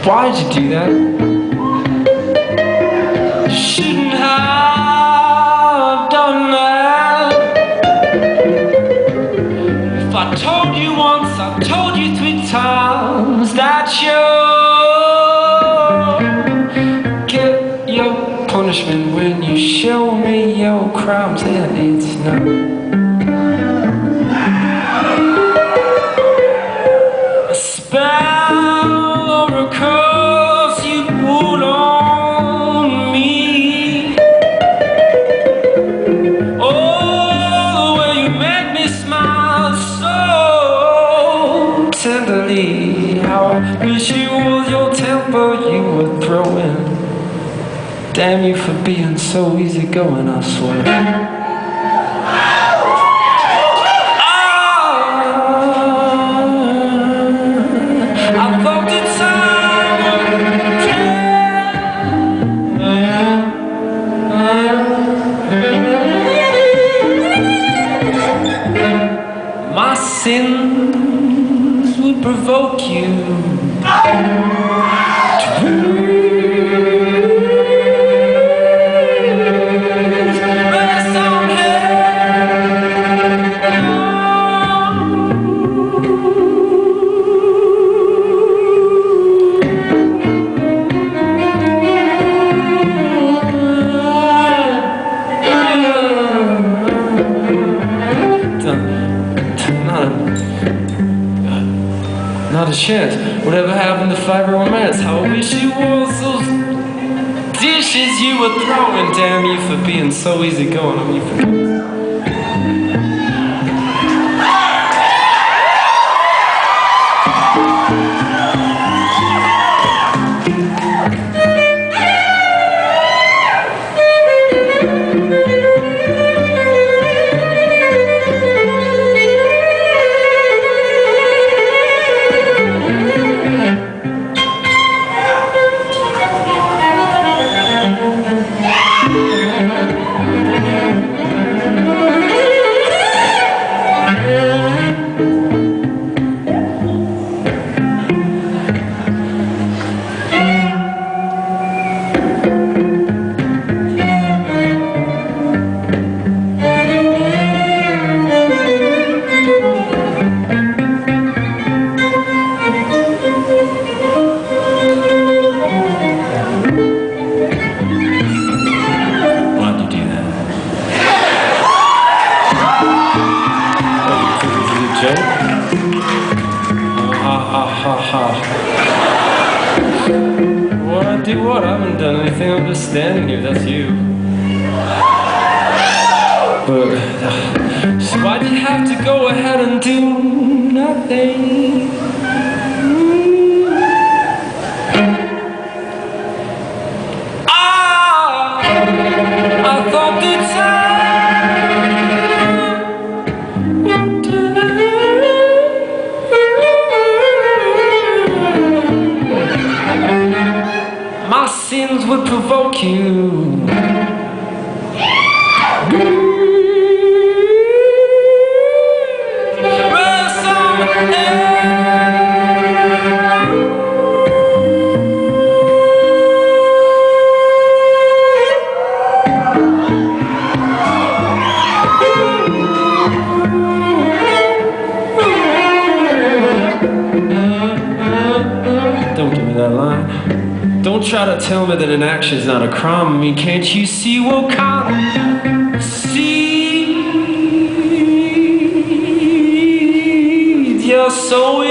Why'd you do that? Shouldn't have done that. If I told you once, I told you 3 times that you get your punishment when you show me your crimes, and it's not a spell or a curse you put on me. Oh, the way you make me smile so tenderly. How I wish it was your temper you were throwing. Damn you for being so easygoing, I swear. I thought the time my sins would provoke you to not a chance. Whatever happened to 5 romance? How I wish it was those dishes you were throwing. Damn you for being so easygoing. I mean, for what I do what? I haven't done anything, I'm just standing here, that's you. But so why'd you have to go ahead and do nothing? I thought the my sins would provoke you. Don't give me that line. Don't try to tell me that an action is not a crime. I mean, can't you see what kind of seeds you're sowing?